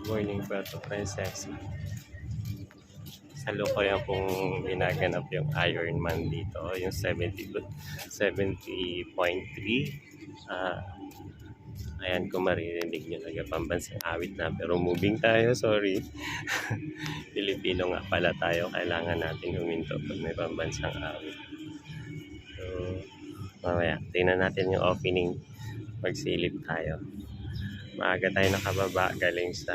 Morning, Puerto Princesa. Salukuyan pong ginaganap yung Ironman dito, yung 70.3. Ayan, kung maririnig nyo, nagpambansang awit na. Pero moving tayo, sorry. Pilipino nga pala tayo, kailangan natin huminto pag may pambansang awit. So, mamaya, tingnan natin yung opening. Magsilip tayo. Maaga tayo nakababa, galing sa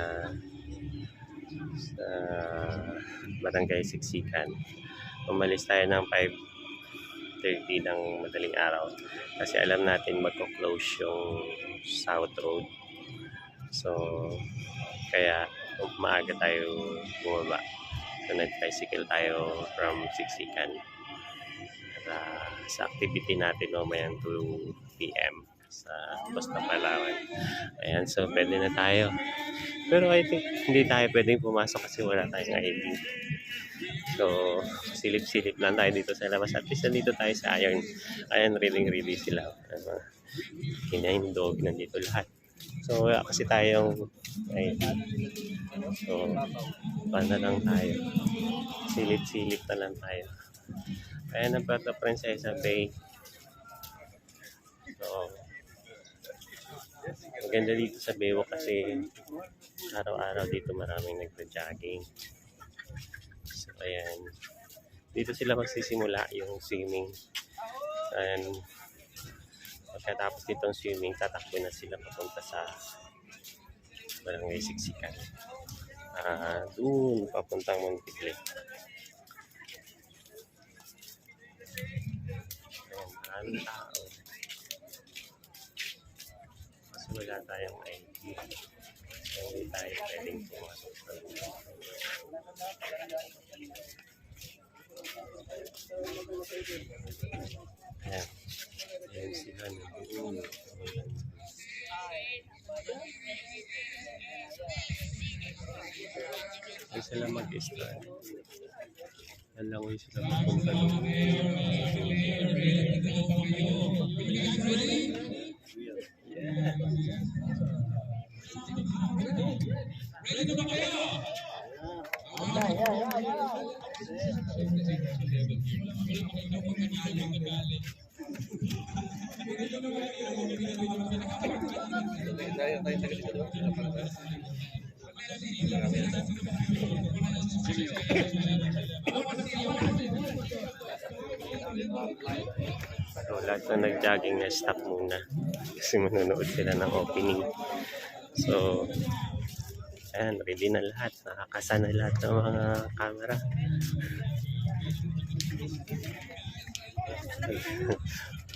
Barangay Siksikan. Umalis tayo ng 5:30 ng madaling araw kasi alam natin magko-close yung South Road. So, kaya maaga tayo bumaba. So, nag-tricycle tayo from Siksikan sa activity natin mamayang 2 p.m. sa Costa Palawan. Ayan, so pwede na tayo. Pero I think hindi tayo pwedeng pumasok kasi wala tayong ID. So, silip-silip lang tayo dito sa labas. At least nandito tayo sa Ayan, ready sila. Kinahindog, nandito lahat. So, wala kasi tayong ID. So, paano lang tayo? Silip-silip na lang tayo. Ayan ang Puerto Princesa Bay. So, maganda dito sa Baywalk kasi araw-araw dito maraming nagpa-jogging. So, ayan. Dito sila magsisimula yung swimming. And pagkatapos ditong swimming, tatakbo na sila papunta sa Barangay Siksikan. Doon, papuntang Monticle. Ayan, maraming tao. Kasi wala tayong ID. So, hindi tayo pwedeng pumasok sa lugar. Ayan. Ayan sila nandun. Hindi sila mag-start. Nalangoy sila papunta doon. Yeah. Ready na ba kayo? So, lahat na nag-jogging na stop muna kasi manonood sila ng opening. So, ayan, ready na lahat. Nakakasa na lahat ng mga camera.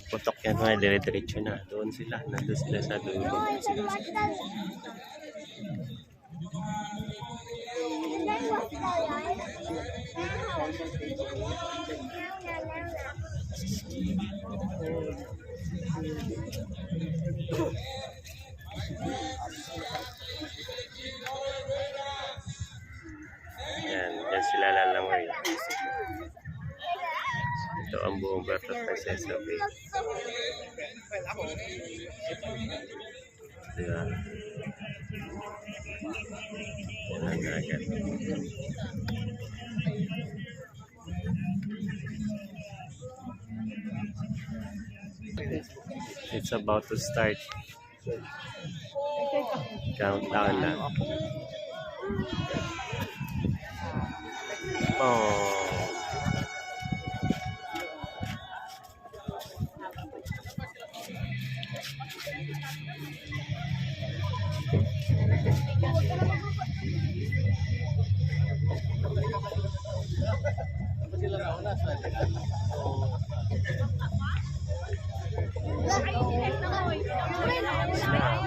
Putok yan mga dire-diretso na. Doon sila. Nandun sila sa dulo. Yan, yan sila lalangoy. Ito ang buong Puerto Princesa Bay. Diba? Yan ang agad. It's about to start. Countdown na. Oh.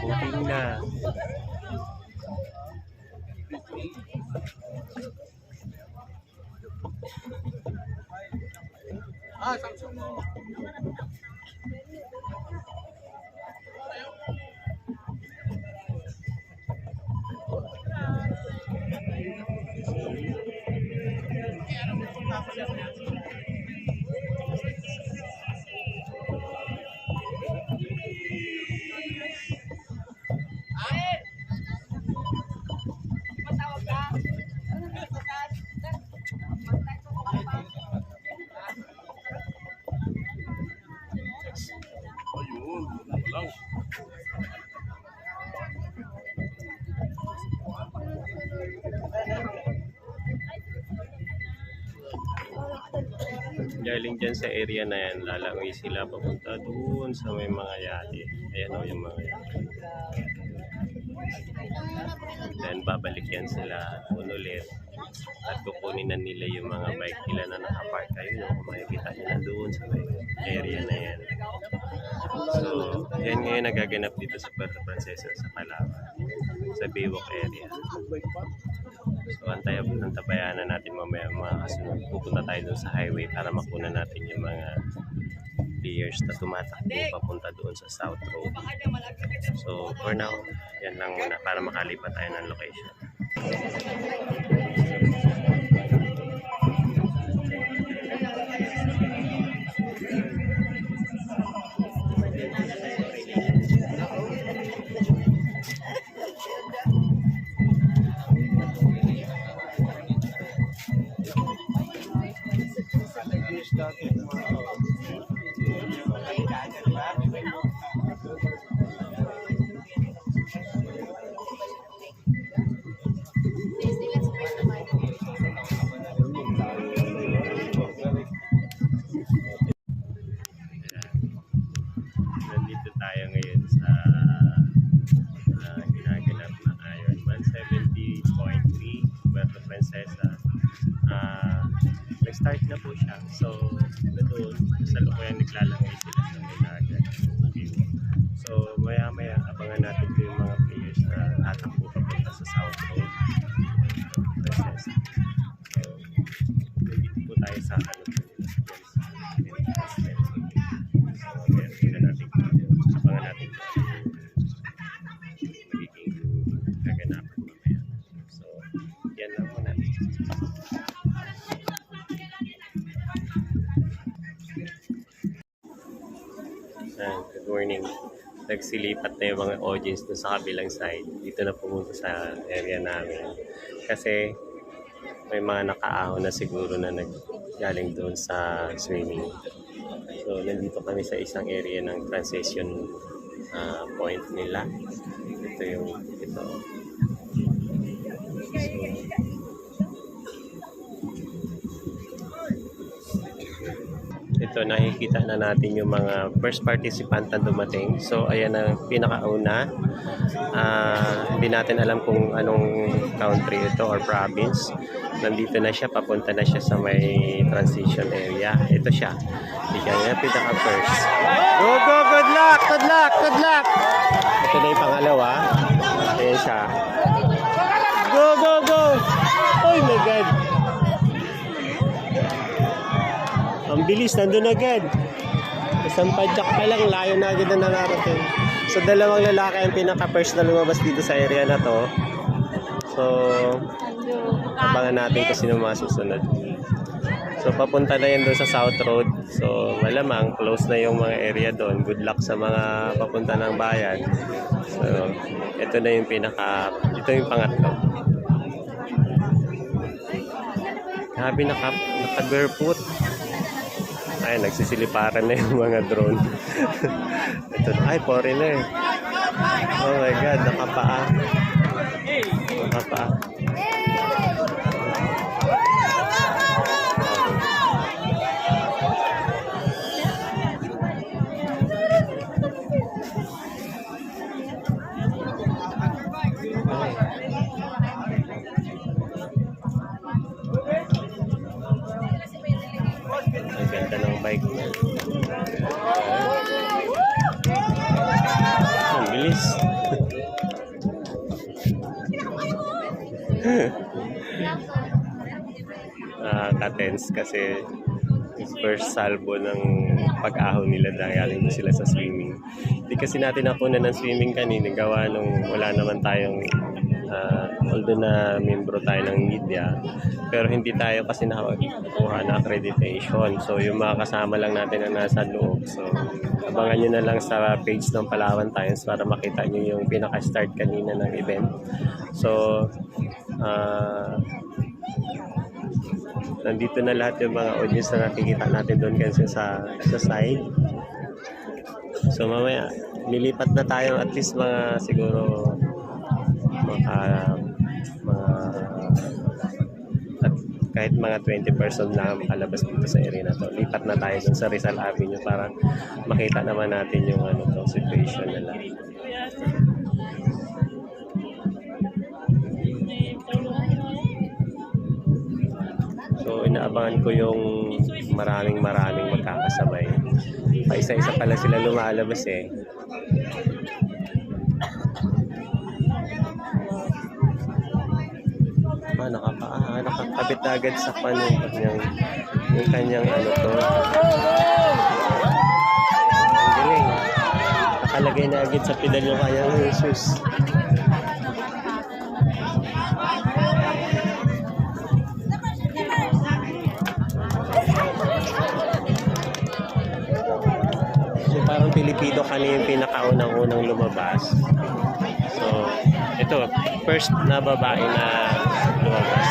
Moving na. Samsung mo. Galing dyan sa area na yan, lalangoy sila papunta doon sa may mga yate. Ayan o yung mga yate. Then babalik yan sila doon ulit. At kukunin na nila yung mga bike nila na nakapark. Ayun o, kung makikita nyo na doon sa may area na yan. So, yan ngayon nagaganap dito sa Puerto Princesa sa Palawan. Sa Baywalk area. So, antabayanan natin mamaya mga kasunod. Pupunta tayo doon sa highway para makuna natin yung mga players na tumatakbo papunta doon sa South Road. So, for now, yan lang muna para makalipat tayo ng location. Nandito tayo ngayon sa ginaganap na Iron 170.3 Puerto Princesa. Nag-start na po siya. So, doon, sa lukuyan naglalangay sila sa Minagan. So, maya-maya, abangan natin po yung mga players na tatakbo papunta sa South Road. Princesa. So, nandito po tayo sa ano. Abangan natin magiging kaganapan mamaya. So, yan lang muna. Good morning. Nagsilipat na yung mga audience doon sa kabilang side. Dito na pumunta sa area namin. Kasi may mga nakaahon na siguro na naggaling doon sa swimming. So, nandito kami sa isang area ng transition point nila. Ito yung ito. Ito, nakikita na natin yung mga first participant na dumating. So, ayan ang pinakauna. Hindi natin alam kung anong country ito or province. Nandito na siya, papunta na siya sa may transition area. Ito siya. Ika nga, pinaka-first. Go, go, good luck, good luck, good luck! Ito na yung pangalawa. Ayan siya. Go, go, go! Oh my God! Ang bilis, nandun agad. Isang padyak pa lang, layo na agad na nakarating. So, dalawang lalaki ang pinaka-first na lumabas dito sa area na to. So, abangan natin kung sino mga susunod. So, papunta na yan doon sa South Road. So, malamang, close na yung mga area doon. Good luck sa mga papunta ng bayan. So, ito na yung ito yung pangatlo. Sabi naka-barefoot. Ay, nagsisiliparan na yung mga drone. Ito, ay, foreigner. Oh my God, nakapaa. Nakapaa. Ang ganda ng bike niya. Ang bilis. Nakaka-tense kasi first salvo ng pag-ahon nila dahil galing sila sa swimming. Hindi kasi natin nakunan ng swimming kanina gawa nung wala naman tayong although na membro tayo ng media, pero hindi tayo kasi nakakuha na accreditation. So, yung mga kasama lang natin na nasa loob. So, abangan nyo na lang sa page ng Palawan Times para makita nyo yung pinaka-start kanina ng event. So, nandito na lahat yung mga audience na nakikita natin doon kasi sa side. So, mamaya, lilipat na tayo at least mga siguro kahit mga 20 person lang makalabas dito sa area na to. Lipat na tayo dun sa Rizal Avenue para makita naman natin yung ano to, situation nila. So inaabangan ko yung maraming magkakasabay. Paisa-isa pala sila lumalabas eh. Nakakabit na agad sa pan yung kanyang ano to. Ang galing. Nakalagay na agad sa pedal yung kanyang shoes. So parang Pilipino kanina yung pinakaunang-unang lumabas. So ito, first na babae na lumabas.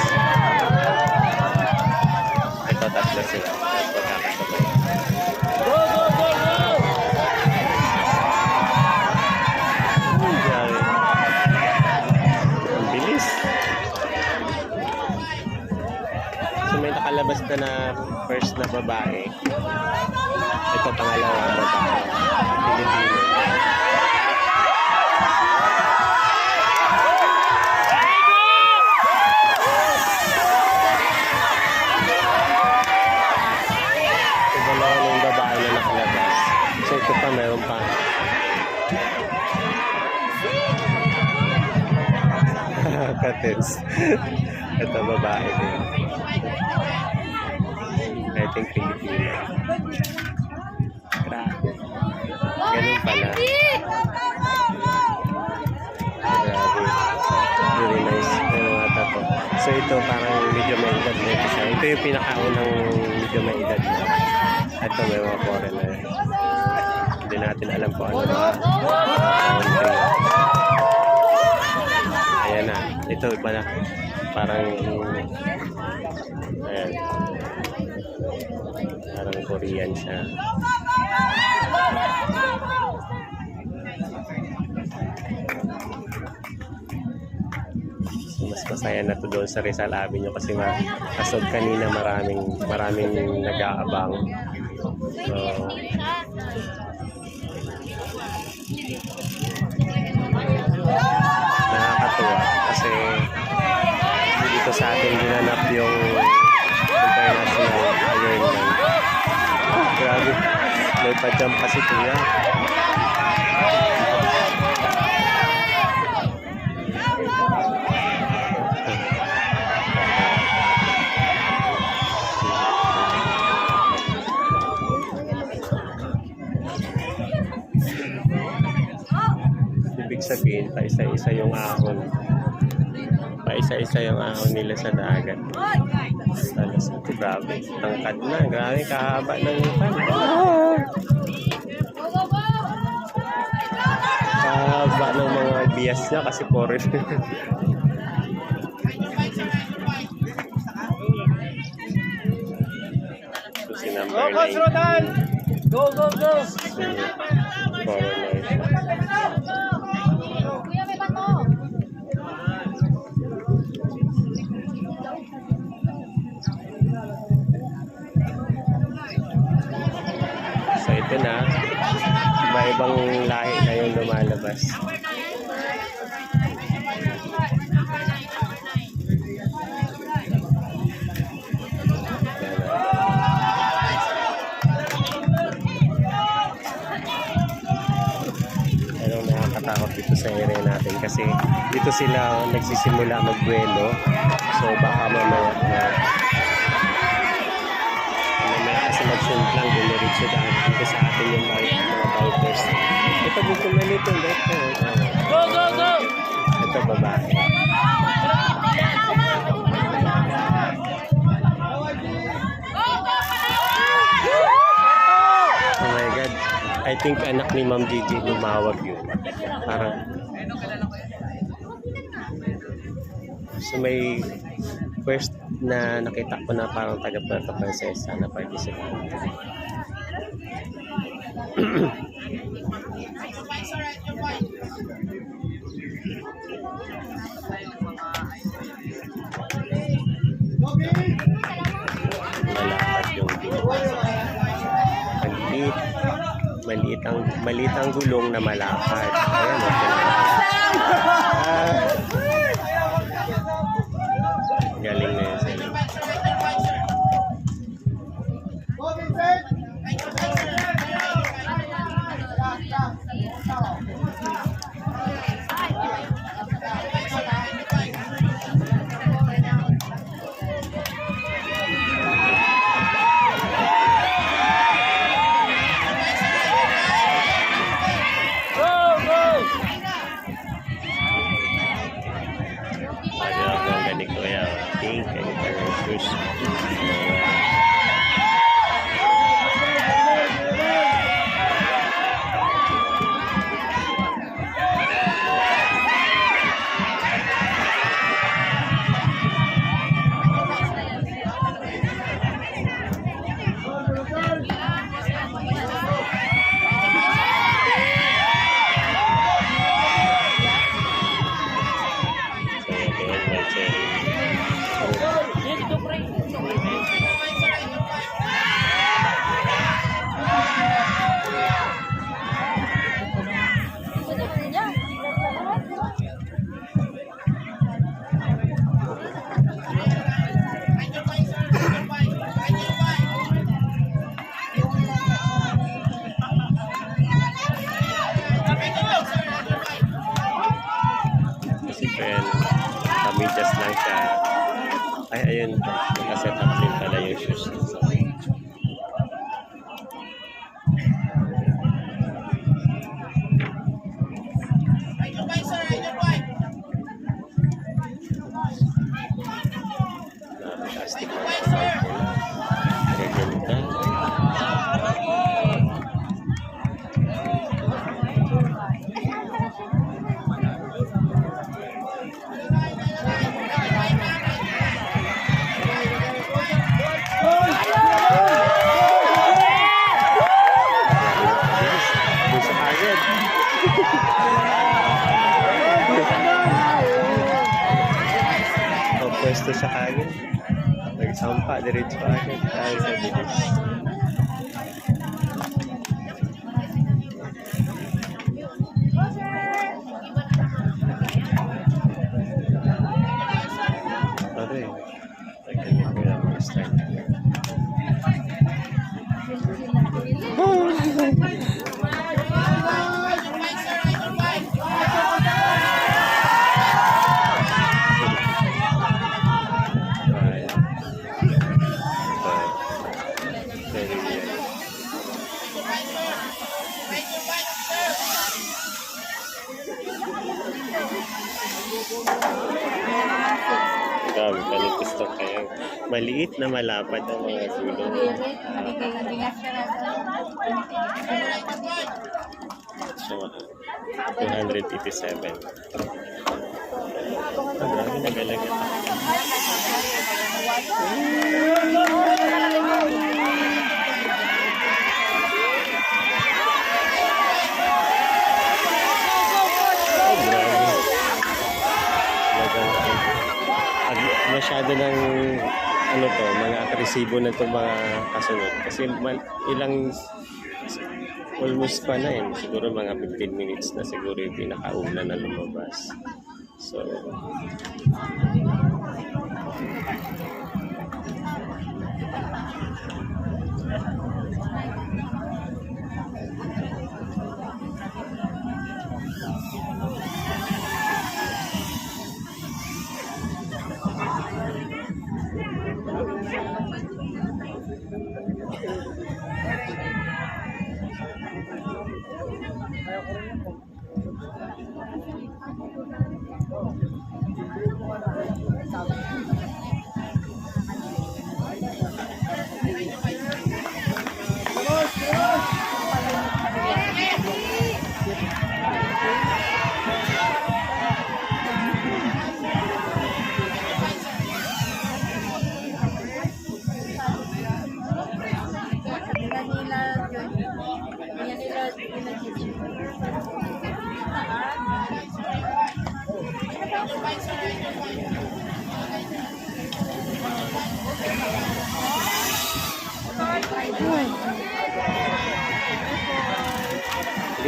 Ito, tatlo sila. Magkakasabay. Go, go, go, go! Ang bilis. So may nakalabas na first na babae. Ito, pangalawang babae. Pilipino. So ito pa, meron pa. Katins. Ito, babae din. I think Filipino. Grabe. Ganun pala. Grabe. Very nice. Ano ata to. So ito, parang medyo may edad na ito siya. Ito yung pinakaunang medyo may edad na. Ito, may mga foreigner. Hindi natin alam po ano mga country. Ayan na. Ito iba na. Parang ayan. Parang Korean siya. So, mas masaya na to doon sa Rizal Avenue kasi kasod kanina maraming nag-aabang. So, nakakatuwa kasi dito sa atin ginanap yung international Ironman. Grabe, may pa-jump kasi kuya. Ibig sabihin, paisa-isa yung ahon. Paisa-isa yung ahon nila sa dagat. Talas ito, grabe. Tangkad na, grabe, kahaba ng pan. Kahaba ng mga bias niya kasi foreign. So si number 9. Go, go, go! Foreigner. So ito na, iba-ibang lahi na yung lumalabas. Anong nakakatakot dito sa area natin kasi dito sila nagsisimula magbuelo. So baka mamaya kasi mag-send lang, dumiritso dahil dito sa atin yung mga bikers. Ito gusto mo nito, Go, go, go! ito babae. Oh my God. I think anak ni Ma'am Gigi lumawag yun. Parang so may first na nakita ko na parang taga Puerto Princesa na participant. maliit ang gulong na malapad. Ayan, okay. Galing na yun sila. Pink and color shoes. Kamidyas lang siya. Ay, ayun. Nakaset up din pala yung shoes. Plastic na pwesto siya kagad. Nagsampa, diretso agad. Dahil sa bilis. Pare, nagkali ko lang mga start. Grabe, panipis to kayo. Maliit na malapad ang mga gulong. So, 287. Grabe, nagalaga. Masyado ng ano to, mga agresibo na to mga kasunod kasi ilang almost pa na yun, siguro mga 15 minutes na siguro yung pinakauna na lumabas. So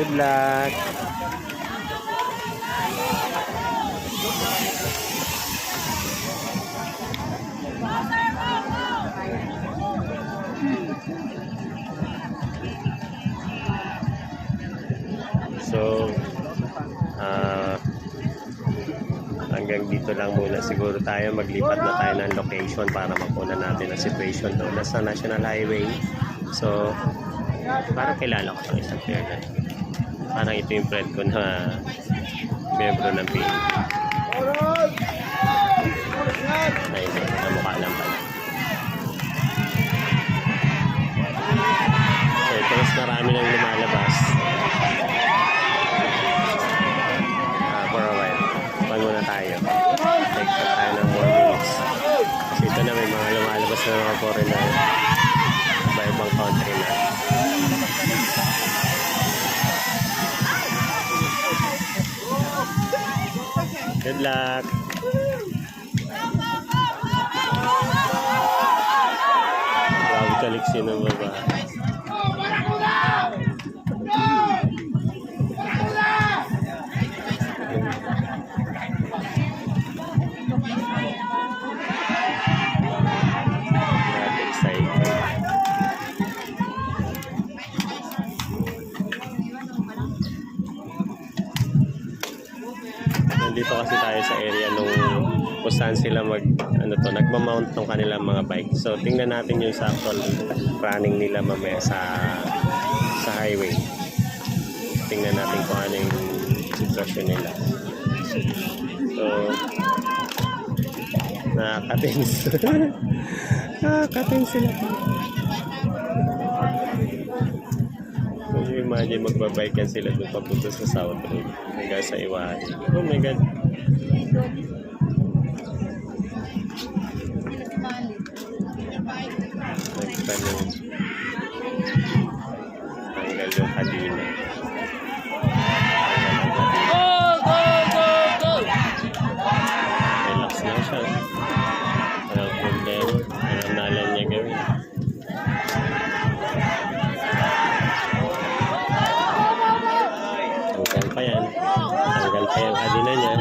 Good luck! So, hanggang dito lang muna siguro tayo. Maglipat na tayo ng location para makuha natin ang situation doon. Nasa National Highway. So, parang kilala ko itong isang player na. Parang ito yung friend ko na miyembro ng PNP. Na hindi, namukha lang pala. So, ito mas marami nang lumalabas. For a while. Pan muna tayo. Take tayo ng more minutes. Kasi ito na may mga lumalabas na mga foreigner. Iba ibang country na. Good luck! Grabe kaliksi ng baba. Grabe excited. Nandito kasi tayo sa area nung kung saan sila nagmamount ng kanilang mga bike. So tingnan natin yung sa actual running nila mamaya sa highway. Tingnan natin kung ano yung sitwasyon nila. So nakaka-tense. Nakaka-tense sila. Kung imagine magbabike yan sila doon papunta sa South Road hanggang sa Iwari. Oh my God! Nagtanong. Tanggal yung kadina. Go, go, go, go! Relax lang siya. Walang problema. Walang nalan niya gawin. Tanggal pa yan. Tanggal pa yung kadina niya.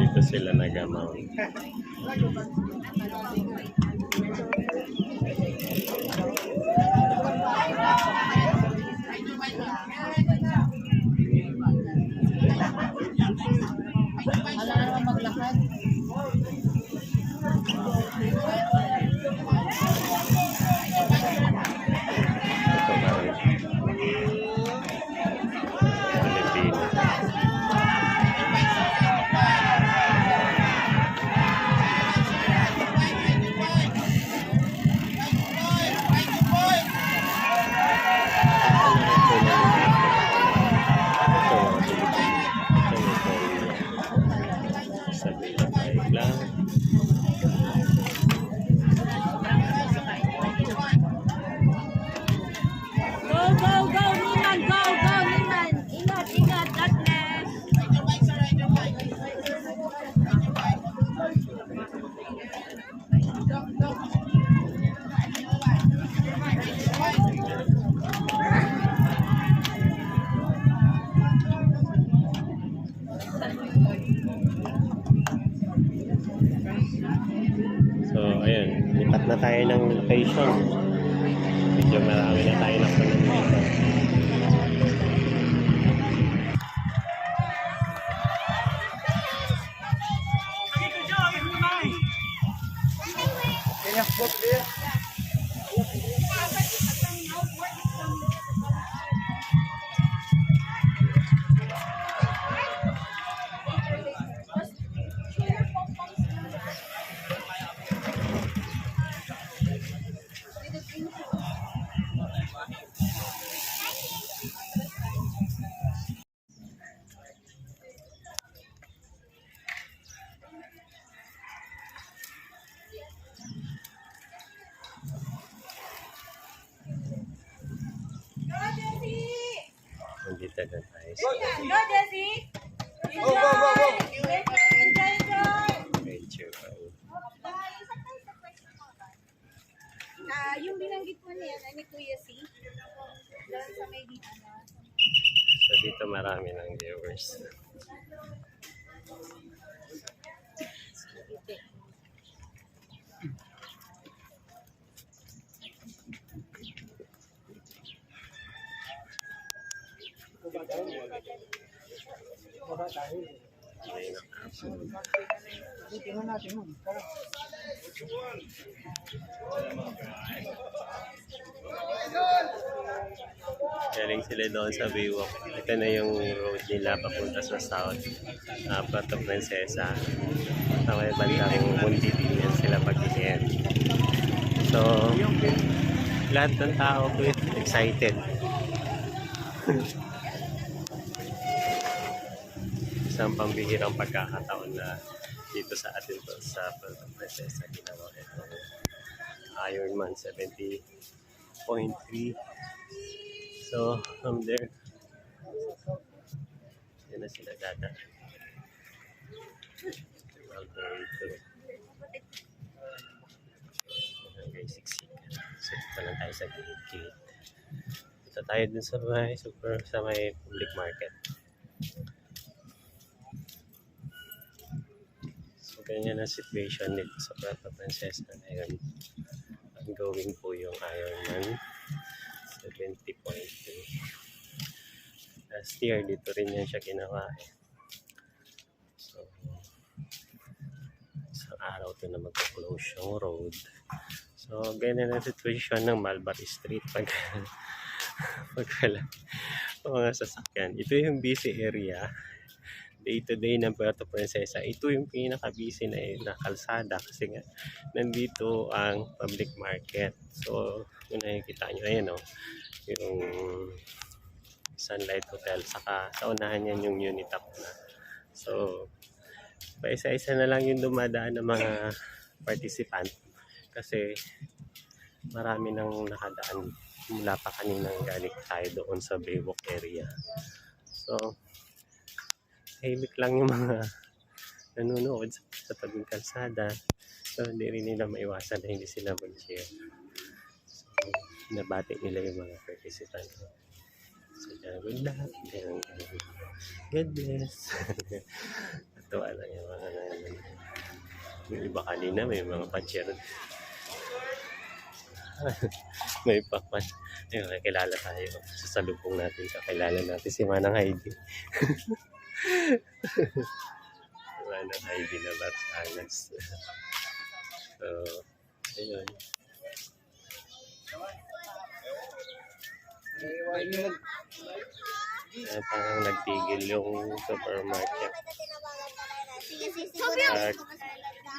Dito sila nag-amount. Alam na naman maglakad. Ito parang Pilipino. Sabi na tayo lang. Go, go, go, Niman! Go, go, Niman! Ingat, ingat, God bless! So, ayun. Lipat na tayo ng location. Medyo marami na tayo nakunan dito. Nandito na tayo. Go, Jessie! Medyo, Yung binanggit mo na yan, ni Kuya C. Doon sa may dito. so dito marami ng viewers. Ay, galing sila doon sa Baywalk. Ito na yung road nila papunta sa south. Puerto Princesa. Sa may bandang Mundidinian sila pag-iyan. So, lahat ng tao ko excited. Isang pambihirang pagkakataon na dito sa atin to sa Puerto Princesa ginawa itong Ironman 70.3. So, from there, yun na sila dada. All the way to hanggang 6. So, dito lang tayo sa gate. Dito tayo dun sa may public market. So, ganyan ang situation dito sa Puerto Princesa ngayon. Ongoing po yung Ironman 70.2. Last year, dito rin yan siya ginawa eh. So, isang araw ito na mag-close yung road. So, ganyan ang situation ng Mulberry Street pag wala mga sasakyan. Ito yung busy area. Day-to-day ng Puerto Princesa. Ito yung pinaka-busy na kalsada kasi nga nandito ang public market. So, yun nakikita nyo. Ayan o. Yung Sunlight Hotel. Saka sa unahan yan yung Unitap na. So, paisa-isa na lang yung dumadaan ng mga participant. Kasi marami nang nakadaan mula pa kaninang galing tayo doon sa Baywalk area. So, tahimik lang yung mga nanonood sa tabing kalsada. So, hindi rin nila maiwasan na hindi sila mag-share. So, nabati nila yung mga participant. So, good luck. God bless. Natuwa lang yung mga yung iba kanina may mga pa-cheer. May pakman. Ayun, kakilala tayo. Sasalubong natin. Kakilala natin si Manang Heidi. Manang Heidi na Barsanas. So, ayun. Parang nagtigil yung supermarket. At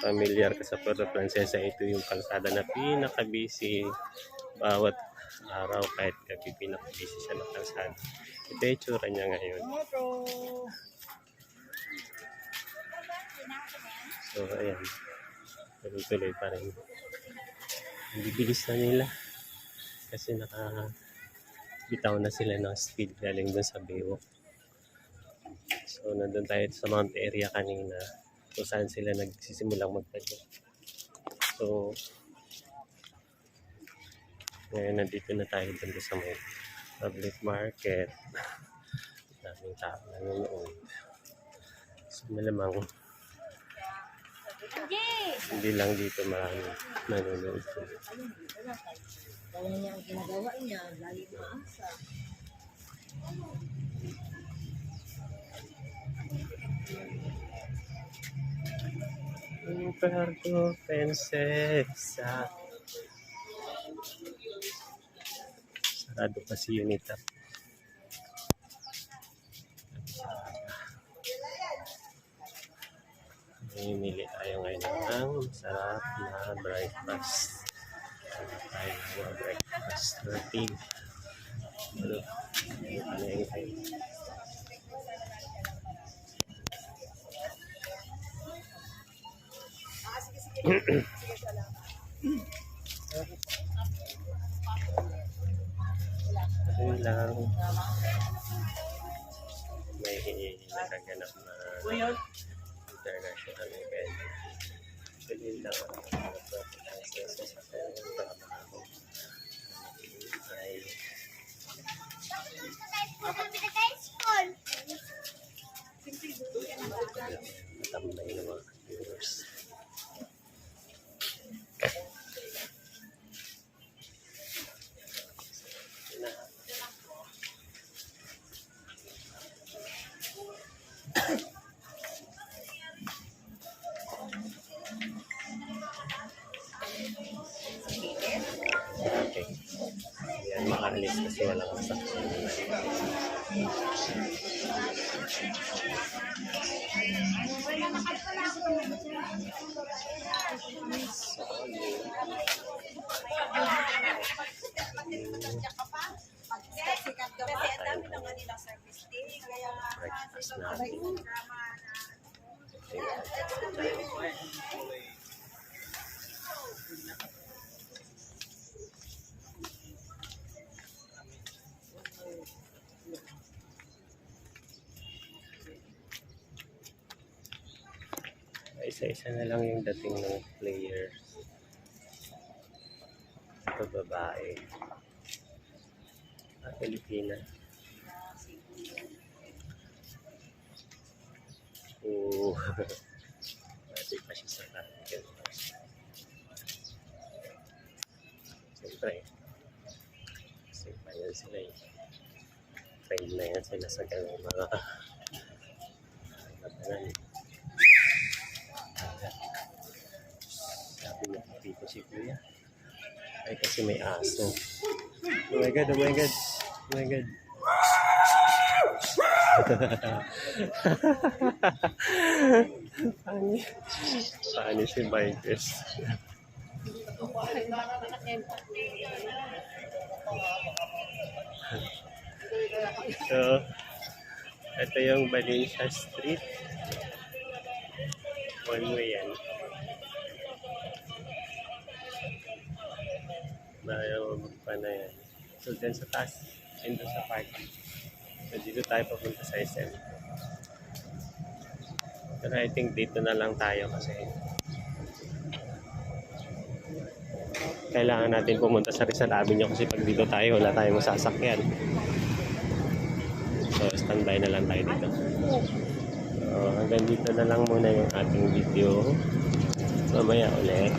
familiar ka sa Puerto Princesa, ito yung kalsada na pinaka-busy bawat araw, kahit gabi pinaka-busy siya ng kalsada. Ito yung tsura niya ngayon. So, ayan. Tuloy-tuloy pa rin. Ang bibilis na nila. Kasi bitaw na sila ng speed galing dun sa Baywalk. So, nandun tayo sa Mount area kanina kung saan sila nagsisimulang magpadyo. So, ngayon nandito na tayo dun sa may public market. Daming tao nanonood. So, malamang hindi lang dito marami nanonood. Kaya niya ang ginagawa niya, lagi maasa. Puerto Princesa. Sarado pa si Unitap. Mimili tayo ngayon ng masarap na breakfast. Tayo na breakfast. 13. Ano? Ano yung tayo? Ayun lang. May nagaganap na international event. Actually lang sa trabaho ay matambay ng mga viewers. Okay. Yan, makaalis kasi walang sasakyan. Breakfast natin. Isa-isa na lang yung dating ng players. Ito babae. Pilipina. Oo. Pwede pa siya sa akin. Siyempre. Kasi pa yan sila eh. Train na yan sila sa ganun mga labanan. Sabi niya, dito si Kuya. Ay, kasi may aso. Oh my God, oh my God. Oh my God. Paano si Bikers? So, ito yung Valencia Street. One way yan. Bayo pa na yan. So, dyan sa taas, and doon sa parking. So, dito tayo papunta sa SM. Pero I think dito na lang tayo kasi kailangan natin pumunta sa Rizal Avenue kasi pag dito tayo, wala tayong masasakyan. So, standby na lang tayo dito. So, hanggang dito na lang muna yung ating video. Mamaya ulit.